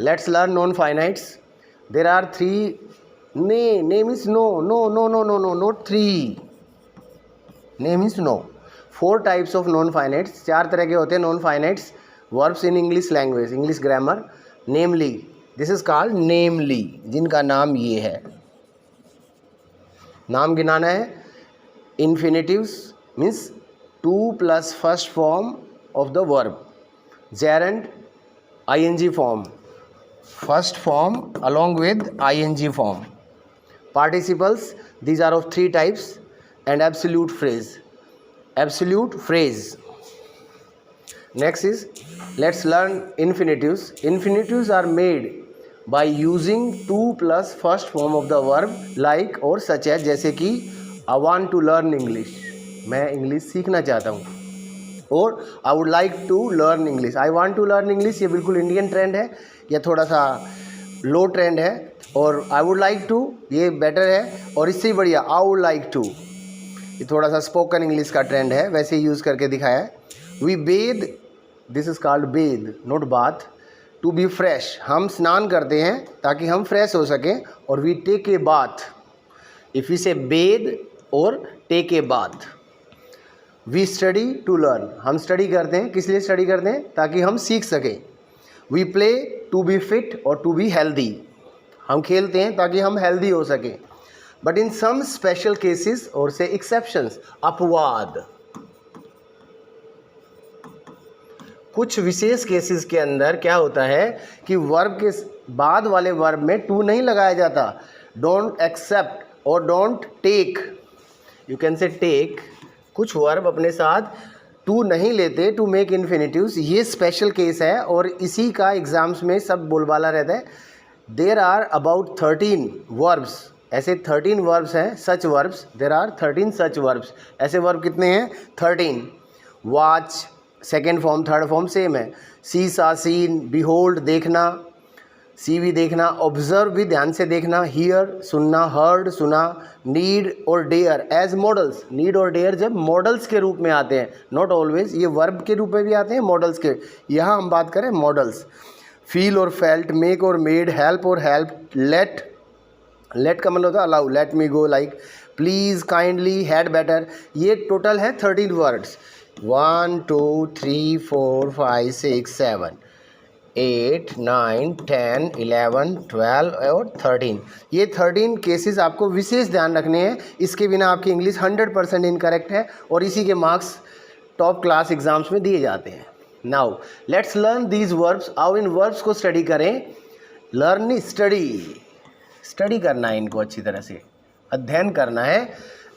Let's learn non-finites. There are three. Name is no, not three. Name is no. 4 types of non-finites. 4 तरह के होते हैं non-finites verbs in English language, English grammar. Namely, this is called namely, जिनका नाम ये है. नाम गिनाना है. Infinitives means 2 plus first form of the verb. Gerund, ing form. First form along with ing form. Participles, these are of 3 types. And absolute phrase. Absolute phrase. Next is, let's learn infinitives. Infinitives are made by using 2 plus first form of the verb like or such as, जैसे कि I want to learn English, मैं English सीखना चाहता हूँ. और I would like to learn English. I want to learn English ये बिल्कुल Indian trend है या थोड़ा सा लो ट्रेंड है. और I would like to ये बेटर है. और इससे ही बढ़िया I would like to ये थोड़ा सा स्पोकन इंग्लिश का ट्रेंड है, वैसे ही यूज़ करके दिखाया है. We bathe, this is called bathe not bath. To be fresh, हम स्नान करते हैं ताकि हम फ्रेश हो सकें. और we take a bath, if you say bathe और take a bath. We study to learn, हम स्टडी करते हैं, किस लिए स्टडी करते हैं? ताकि हम सीख सकें. We play to be fit और टू बी हेल्दी, हम खेलते हैं ताकि हम हेल्दी हो सकें. But in some special cases और से एक्सेप्शंस, अपवाद. कुछ विशेष केसेस के अंदर क्या होता है कि वर्ब के बाद वाले वर्ब में टू नहीं लगाया जाता. डोंट एक्सेप्ट और don't take, you can say take. कुछ वर्ब अपने साथ टू नहीं लेते टू मेक इन्फिनिटिव्स, ये स्पेशल केस है और इसी का एग्जाम्स में सब बोलबाला रहता है. देर आर अबाउट 13 वर्ब्स, ऐसे 13 वर्ब्स हैं. Such verbs, there are 13 such verbs. ऐसे वर्ब कितने हैं? 13. Watch second form third form same है. सी सा सीन, बिहोल्ड देखना, सी भी देखना, ऑब्जर्व भी ध्यान से देखना, हियर सुनना, हर्ड सुना, नीड और डेयर एज मॉडल्स. नीड और डेयर जब मॉडल्स के रूप में आते हैं, नॉट ऑलवेज, ये वर्ब के रूप में भी आते हैं मॉडल्स के. यहाँ हम बात करें मॉडल्स. फील और फेल्ट, मेक और मेड, हेल्प और हेल्प, लेट, लेट का मतलब होता है allow, let me go, like, please, kindly, had better. ये टोटल है 13 वर्ड्स. 1 2 3 4 5 6 7 8 9 10 11 12 और 13. ये 13 केसेस आपको विशेष ध्यान रखने हैं. इसके बिना आपकी इंग्लिश 100% इनकरेक्ट है और इसी के मार्क्स टॉप क्लास एग्जाम्स में दिए जाते हैं. Now let's learn these verbs. आओ इन वर्ब्स को स्टडी करें. लर्न, स्टडी, स्टडी करना है इनको अच्छी तरह से, अध्ययन करना है.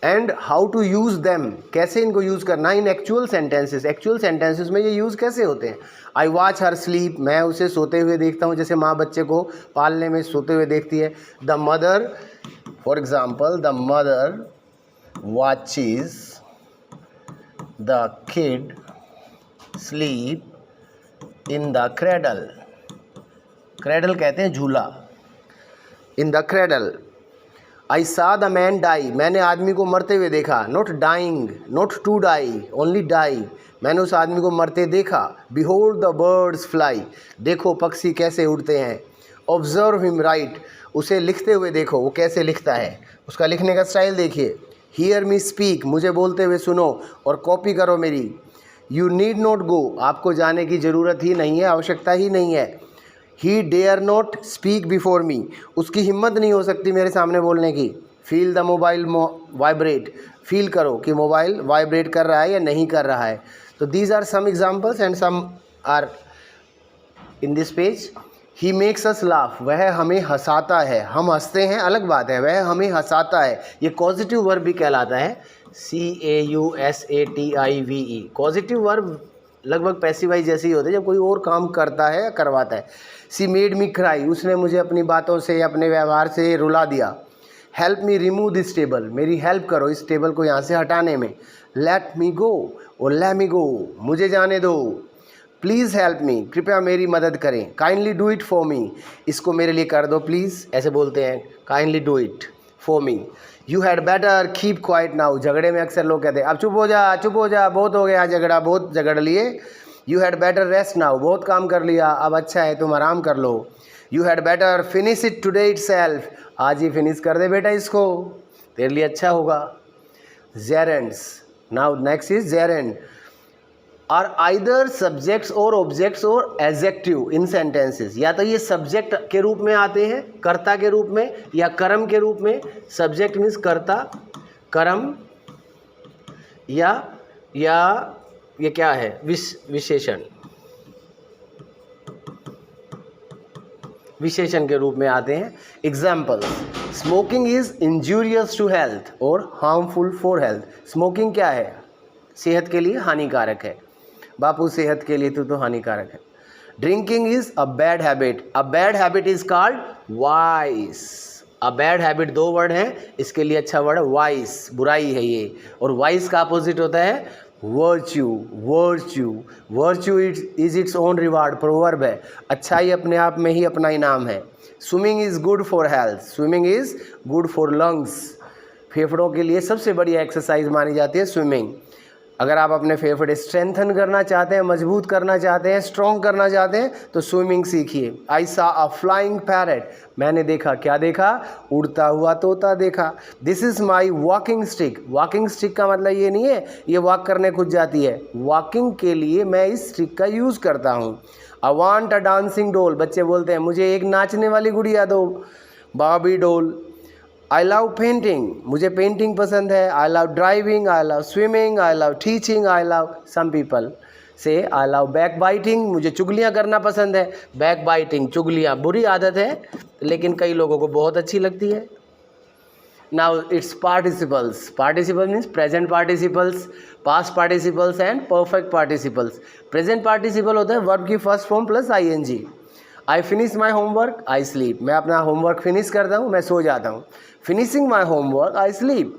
And how to use them, कैसे इनको यूज़ करना है in actual sentences. Actual sentences में ये यूज़ कैसे होते हैं? आई वॉच हर स्लीप, मैं उसे सोते हुए देखता हूँ, जैसे माँ बच्चे को पालने में सोते हुए देखती है. The mother, for example, the mother watches the kid sleep in the cradle. Cradle कहते हैं झूला. In the cradle. आई सा द मैन डाई, मैंने आदमी को मरते हुए देखा. Not dying, not to die, only die. मैंने उस आदमी को मरते देखा. बिहोल्ड द बर्ड्स फ्लाई, देखो पक्षी कैसे उड़ते हैं. ऑब्जर्व हिम राइट, उसे लिखते हुए देखो, वो कैसे लिखता है, उसका लिखने का स्टाइल देखिए. हियर मी स्पीक, मुझे बोलते हुए सुनो और कॉपी करो मेरी. यू नीड नॉट गो, आपको जाने की ज़रूरत ही नहीं है, आवश्यकता ही नहीं है. He dare not speak before me, उसकी हिम्मत नहीं हो सकती मेरे सामने बोलने की. Feel the mobile vibrate, feel करो कि मोबाइल वाइब्रेट कर रहा है या नहीं कर रहा है. तो these are some examples and some are in this page. He makes us laugh, वह हमें हंसाता है. हम हंसते हैं अलग बात है, वह हमें हंसाता है, ये पॉजिटिव वर्ब भी कहलाता है. CAUSATIVE. पॉजिटिव वर्ब लगभग पैसिवाइज जैसे ही होते हैं जब कोई और काम करता है या करवाता है. सी मेड मी क्राई, उसने मुझे अपनी बातों से, अपने व्यवहार से रुला दिया. Help me remove this table, मेरी हेल्प करो इस टेबल को यहाँ से हटाने में. लेट मी गो और लेट मी गो, मुझे जाने दो. प्लीज़ हेल्प मी, कृपया मेरी मदद करें. Kindly do it for me, इसको मेरे लिए कर दो प्लीज़, ऐसे बोलते हैं. Kindly do it for me. You had better keep quiet now, झगड़े में अक्सर लोग कहते हैं अब चुप हो जा, चुप हो जा, बहुत हो गया झगड़ा, बहुत झगड़ लिए. You had better rest now, बहुत काम कर लिया, अब अच्छा है तुम आराम कर लो। You had better finish it today itself, आज ही फिनिश कर दे बेटा इसको, तेरे लिए अच्छा होगा। Gerunds, now next is gerund, are either subjects or objects or adjective in sentences, या तो ये सब्जेक्ट के रूप में आते हैं, कर्ता के रूप में, या कर्म के रूप में। सब्जेक्ट मीन्स कर्ता, कर्म, या ये क्या है, विशेषण, विशेषण के रूप में आते हैं। Example, smoking is injurious to health और हार्मफुल फॉर हेल्थ। स्मोकिंग क्या है, सेहत के लिए हानिकारक है, बापू सेहत के लिए तो हानिकारक है। Drinking is a bad habit, a bad habit is called vice. A bad habit दो वर्ड हैं, इसके लिए अच्छा वर्ड है वाइस, बुराई है ये। और वाइस का अपोजिट होता है virtue, virtue, virtue is its own reward, proverb है, अच्छाई अपने आप में ही अपना इनाम है। Swimming is good for health, swimming is good for lungs, फेफड़ों के लिए सबसे बड़ी एक्सरसाइज मानी जाती है स्विमिंग। अगर आप अपने फेफड़े स्ट्रेंथन करना चाहते हैं, मजबूत करना चाहते हैं, स्ट्रॉन्ग करना चाहते हैं, तो स्विमिंग सीखिए। आई सा अ फ्लाइंग पैरेट, मैंने देखा, क्या देखा, उड़ता हुआ तोता देखा। This is my walking stick, walking stick का मतलब ये नहीं है ये वॉक करने खुद जाती है, वॉकिंग के लिए मैं इस स्टिक का यूज़ करता हूँ। आई वांट अ डांसिंग डोल, बच्चे बोलते हैं मुझे एक नाचने वाली गुड़िया दो, Barbie doll. I love painting, मुझे पेंटिंग पसंद है। I love driving, I love swimming, I love teaching, I love, some people say I love back biting, मुझे चुगलियाँ करना पसंद है। बैक बाइटिंग, चुगलियाँ बुरी आदत है, लेकिन कई लोगों को बहुत अच्छी लगती है। Now it's participles, participle means present participles, past participles and perfect participles. Present participle होता है वर्ब की first form plus ING। I finish my homework, I sleep, मैं अपना होमवर्क फिनिश करता हूँ, मैं सो जाता हूँ। Finishing my homework, I sleep,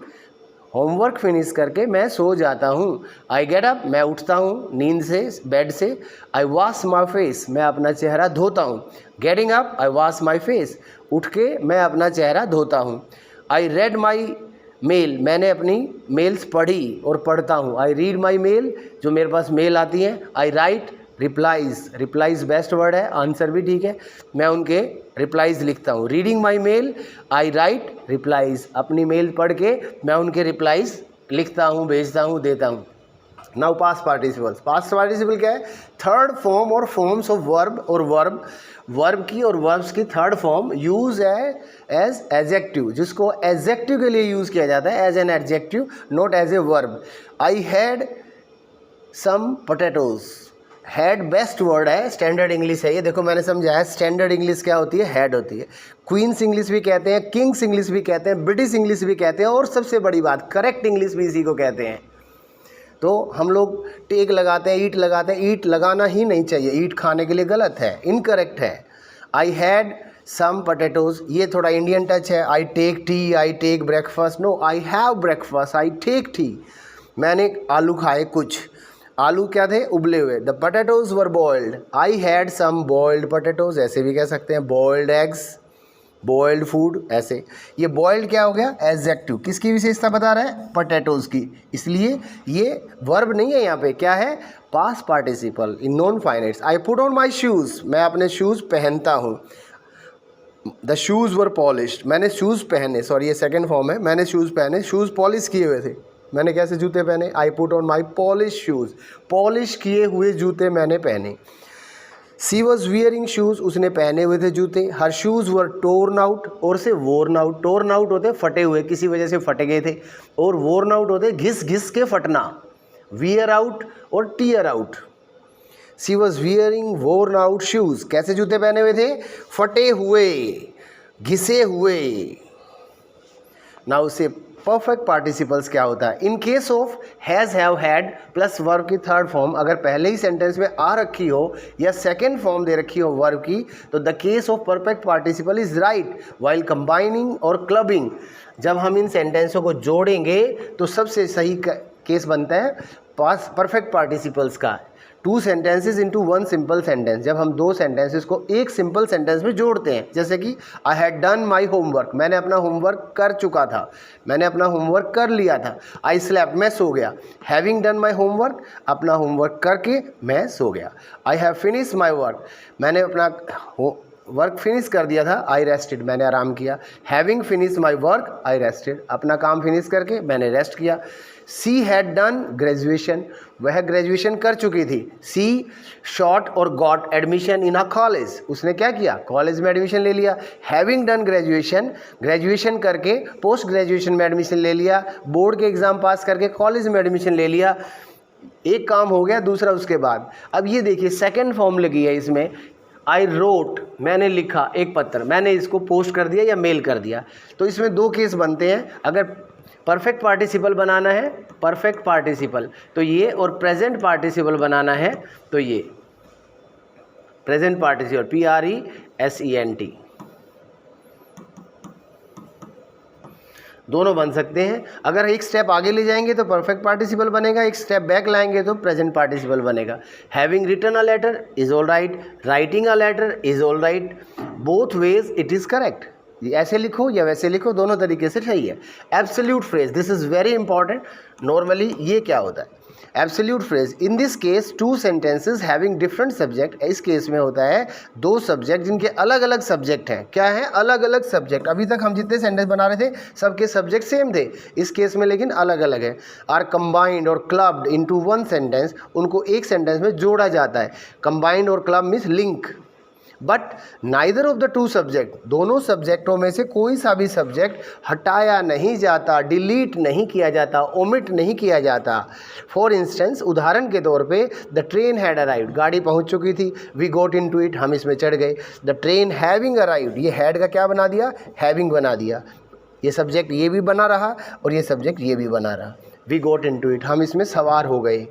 homework finish करके मैं सो जाता हूँ। आई गेट अप, मैं उठता हूँ नींद से, बेड से। आई वॉश माई फेस, मैं अपना चेहरा धोता हूँ। Getting up, I wash my face, उठ के मैं अपना चेहरा धोता हूँ। आई रेड माई मेल, मैंने अपनी मेल्स पढ़ी और पढ़ता हूँ। आई रीड माई मेल, जो मेरे पास मेल आती हैं। I write replies, replies best word है, आंसर भी ठीक है, मैं उनके रिप्लाइज लिखता हूँ। Reading my mail, I write replies, अपनी मेल पढ़ के मैं उनके रिप्लाइज लिखता हूँ, भेजता हूँ, देता हूँ। Now past participles, past participle क्या है, थर्ड फॉर्म और फॉर्म्स ऑफ वर्ब, और वर्ब की और वर्ब्स की थर्ड फॉर्म यूज है एज एडजेक्टिव, जिसको एडजेक्टिव के लिए यूज़ किया जाता है, as an adjective, not as a verb. I had some potatoes, had best word है, स्टैंडर्ड इंग्लिश है ये, देखो मैंने समझाया स्टैंडर्ड इंग्लिश क्या होती है, हैड होती है। क्वींस इंग्लिश भी कहते हैं, किंग्स इंग्लिश भी कहते हैं, ब्रिटिश इंग्लिश भी कहते हैं, और सबसे बड़ी बात करेक्ट इंग्लिश भी इसी को कहते हैं। तो हम लोग टेक लगाते हैं, ईट लगाते हैं, ईट लगाना ही नहीं चाहिए, ईट खाने के लिए गलत है, इनकरेक्ट है। आई हैड सम पोटैटोज, ये थोड़ा इंडियन टच है। I take tea, I take breakfast, no, I have breakfast, I take tea, मैंने आलू खाए कुछ, आलू क्या थे, उबले हुए। The potatoes were boiled, I had some boiled potatoes, ऐसे भी कह सकते हैं, बॉइल्ड एग्स, बॉइल्ड फूड, ऐसे। ये बॉइल्ड क्या हो गया, एडजेक्टिव, किसकी विशेषता बता रहा है, पोटैटोज की, इसलिए ये वर्ब नहीं है, यहाँ पे क्या है, past participle in non finites. I put on my shoes, मैं अपने शूज़ पहनता हूँ। द शूज़ वर पॉलिश्ड, मैंने शूज़ पहने, सॉरी ये सेकेंड फॉर्म है, मैंने शूज़ पहने, शूज़ पॉलिश किए हुए थे, मैंने कैसे जूते पहने, I put on my polish shoes, polish किए हुए जूते मैंने पहने। सी वॉज वियरिंग शूज़, उसने पहने हुए थे जूते। हर शूज़ वर टोर्न आउट, और से वोर्न आउट, टोर्न आउट होते फटे हुए, किसी वजह से फटे गए थे, और वोर्न आउट होते घिस घिस के फटना, वियर आउट और tear out. She was wearing worn out shoes, कैसे जूते पहने हुए थे, फटे हुए, घिसे हुए। नाउ से परफेक्ट पार्टिसिपल्स क्या होता है, in case of has, have, had plus verb की थर्ड फॉर्म अगर पहले ही सेंटेंस में आ रखी हो या सेकेंड फॉर्म दे रखी हो वर्ब की, तो the case of perfect participle is right while combining और क्लबिंग। जब हम इन सेंटेंसों को जोड़ेंगे तो सबसे सही केस बनता है पास परफेक्ट पार्टिसिपल्स का। 2 सेंटेंसेस इनटू 1 सिंपल सेंटेंस, जब हम 2 सेंटेंसेस को एक सिंपल सेंटेंस में जोड़ते हैं, जैसे कि I had done my homework, मैंने अपना होमवर्क कर चुका था, मैंने अपना होमवर्क कर लिया था। आई स्लेप्ट, मैं सो गया। हैविंग डन माई होमवर्क, अपना होमवर्क करके मैं सो गया। I have finish my work, मैंने अपना वर्क फिनिश कर दिया था। आई रेस्टेड, मैंने आराम किया। Having finish my work I rested, अपना काम फिनिश करके मैंने रेस्ट किया। सी हैड डन ग्रेजुएशन, वह ग्रेजुएशन कर चुकी थी। सी शॉट और got admission in a college, उसने क्या किया, कॉलेज में एडमिशन ले लिया। हैविंग डन ग्रेजुएशन, ग्रेजुएशन करके पोस्ट ग्रेजुएशन में एडमिशन ले लिया। बोर्ड के एग्ज़ाम पास करके कॉलेज में एडमिशन ले लिया। एक काम हो गया, दूसरा उसके बाद। अब ये देखिए सेकेंड फॉर्म लगी है इसमें, आई रोट, मैंने लिखा एक पत्र, मैंने इसको पोस्ट कर दिया या मेल कर दिया। तो इसमें 2 केस बनते हैं। अगर परफेक्ट पार्टिसिपल बनाना है, परफेक्ट पार्टिसिपल तो ये, और प्रेजेंट पार्टिसिपल बनाना है तो ये प्रेजेंट पार्टिसिपल, PRESENT, दोनों बन सकते हैं। अगर एक स्टेप आगे ले जाएंगे तो परफेक्ट पार्टिसिपल बनेगा, एक स्टेप बैक लाएंगे तो प्रेजेंट पार्टिसिपल बनेगा। Having written a letter is all right, writing a letter is all right, both ways it is correct. ऐसे लिखो या वैसे लिखो, दोनों तरीके से सही है। Absolute phrase, this is very important. Normally ये क्या होता है, absolute phrase, in this case 2 sentences having different subject, इस केस में होता है 2 सब्जेक्ट जिनके अलग अलग सब्जेक्ट हैं। क्या है, अलग अलग सब्जेक्ट। अभी तक हम जितने सेंटेंस बना रहे थे सबके सब्जेक्ट सेम थे, इस केस में लेकिन अलग अलग है। आर कंबाइंड और क्लब्ड इनटू 1 सेंटेंस, उनको एक सेंटेंस में जोड़ा जाता है। कंबाइंड और club means link. But neither of the 2 subject, दोनों सब्जेक्टों में से कोई सा भी सब्जेक्ट हटाया नहीं जाता, डिलीट नहीं किया जाता, ओमिट नहीं किया जाता। फॉर इंस्टेंस, उदाहरण के तौर पे, द ट्रेन हैड अराइव्ड, गाड़ी पहुंच चुकी थी। We got into it, हम इसमें चढ़ गए। द ट्रेन हैविंग अराइव्ड, ये हैड का क्या बना दिया, हैविंग बना दिया। ये सब्जेक्ट ये भी बना रहा और ये सब्जेक्ट ये भी बना रहा। We got into it, हम इसमें सवार हो गए।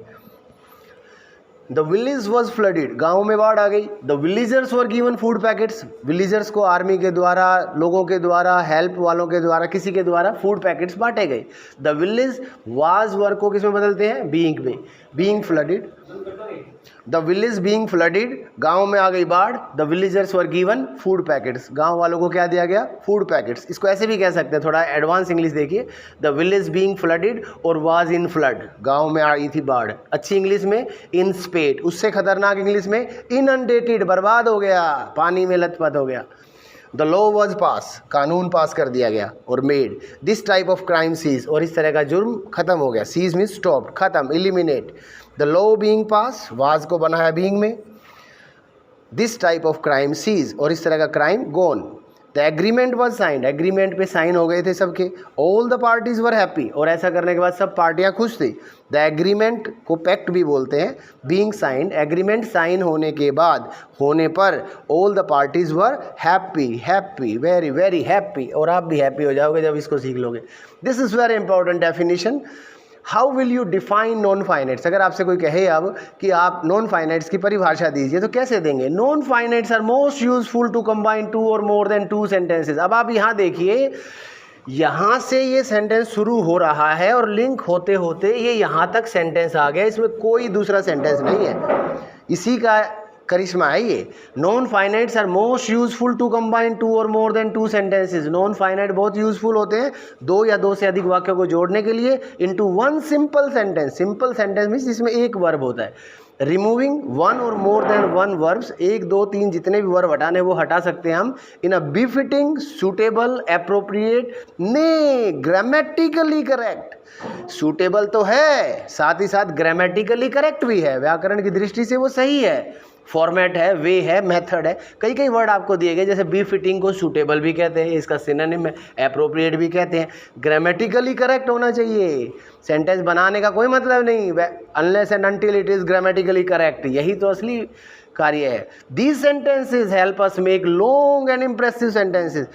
द विलेज वॉज फ्लडेड, गाँव में बाढ़ आ गई। The villagers were given food packets, villagers को आर्मी के द्वारा, लोगों के द्वारा, हेल्प वालों के द्वारा, किसी के द्वारा फूड पैकेट्स बांटे गए। द विलेज वाज वर्क को किस में बदलते हैं, बीइंग में। Being flooded, the village being flooded, गाँव में आ गई बाढ़। The villagers were given food packets, गाँव वालों को क्या दिया गया, फूड पैकेट्स। इसको ऐसे भी कह सकते हैं, थोड़ा एडवांस इंग्लिश देखिए। द विलेज बीइंग फ्लडेड और वाज इन फ्लड, गाँव में आई थी बाढ़। अच्छी इंग्लिश में इन स्पेट, उससे खतरनाक इंग्लिश में इनंडेटेड, बर्बाद हो गया, पानी में लथपथ हो गया। द लॉ वॉज पास, कानून पास कर दिया गया। और made this type of crime cease, और इस तरह का जुर्म खत्म हो गया। सीज मीन्स स्टॉप, खत्म, eliminate. The law being pass, was को बनाया बीइंग में। This type of crime cease, और इस तरह का crime gone. The agreement was signed, agreement पे साइन हो गए थे सबके। All the parties were happy, और ऐसा करने के बाद सब पार्टियां खुश थी। द एग्रीमेंट को पैक्ट भी बोलते हैं। बीइंग साइंड, एग्रीमेंट साइन होने के बाद, होने पर, all the parties were happy, happy, very very happy. और आप भी हैप्पी हो जाओगे जब इसको सीख लोगे। This is very important definition. How will you define non finites, अगर आपसे कोई कहे अब कि आप नॉन फाइनाइट्स की परिभाषा दीजिए तो कैसे देंगे। Non finites are most useful to combine 2 or more than 2 sentences. अब आप यहाँ देखिए, यहाँ से ये सेंटेंस शुरू हो रहा है और लिंक होते होते ये यहाँ तक सेंटेंस आ गया, इसमें कोई दूसरा सेंटेंस नहीं है। इसी का करिश्मा है ये। Non finites are most useful to combine 2 or more than 2 sentences. Non finite बहुत यूजफुल होते हैं 2 या 2 से अधिक वाक्यों को जोड़ने के लिए into 1 simple sentence. Simple sentence means जिसमें एक वर्ब होता है। रिमूविंग 1 और मोर देन 1 वर्ब्स, 1, 2, 3 जितने भी वर्ब हटाने वो हटा सकते हैं हम। इन अ बिफिटिंग, सूटेबल, एप्रोप्रिएट, ने ग्रामेटिकली करेक्ट। सूटेबल तो है, साथ ही साथ ग्रामेटिकली करेक्ट भी है, व्याकरण की दृष्टि से वो सही है। फॉर्मेट है, वे है, मेथड है। कई कई वर्ड आपको दिए गए, जैसे बी फिटिंग को सूटेबल भी कहते हैं, इसका सिनोनिम है एप्रोप्रिएट भी कहते हैं। ग्रामेटिकली करेक्ट होना चाहिए, सेंटेंस बनाने का कोई मतलब नहीं, unless and until it is grammatically correct, यही तो असली कार्य है। These sentences help us make long and impressive sentences.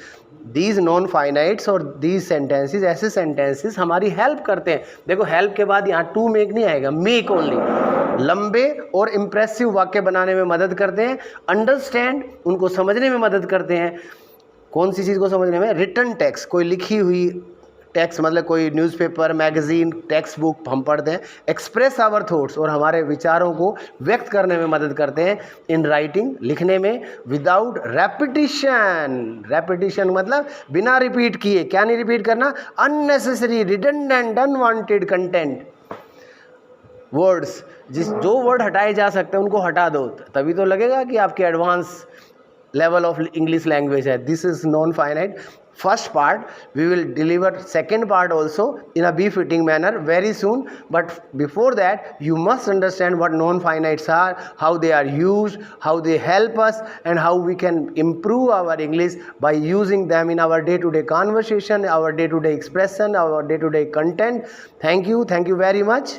These non finites और दीज सेंटेंसेज, ऐसे सेंटेंसेज हमारी हेल्प करते हैं। देखो हेल्प के बाद यहाँ टू मेक नहीं आएगा, मेक ओनली। लंबे और इम्प्रेसिव वाक्य बनाने में मदद करते हैं। अंडरस्टैंड, उनको समझने में मदद करते हैं। कौन सी चीज़ को समझने में? रिटन टेक्स्ट, कोई लिखी हुई टेक्स्ट मतलब कोई न्यूज़पेपर, मैगजीन, टेक्स्ट बुक हम पढ़ते हैं। एक्सप्रेस आवर थॉट्स, और हमारे विचारों को व्यक्त करने में मदद करते हैं। इन राइटिंग, लिखने में, विदाउट रेपिटिशन। रेपिटिशन मतलब बिना रिपीट किए। क्या नहीं रिपीट करना? Unnecessary, redundant, unwanted content, words. जो वर्ड हटाए जा सकते हैं उनको हटा दो, तभी तो लगेगा कि आपके advance level of English language है। This is non finite first part. We will deliver second part also in a befitting manner very soon, but before that you must understand what non-finites are, how they are used, how they help us, and how we can improve our English by using them in our day-to-day conversation, our day-to-day expression, our day-to-day content. Thank you very much.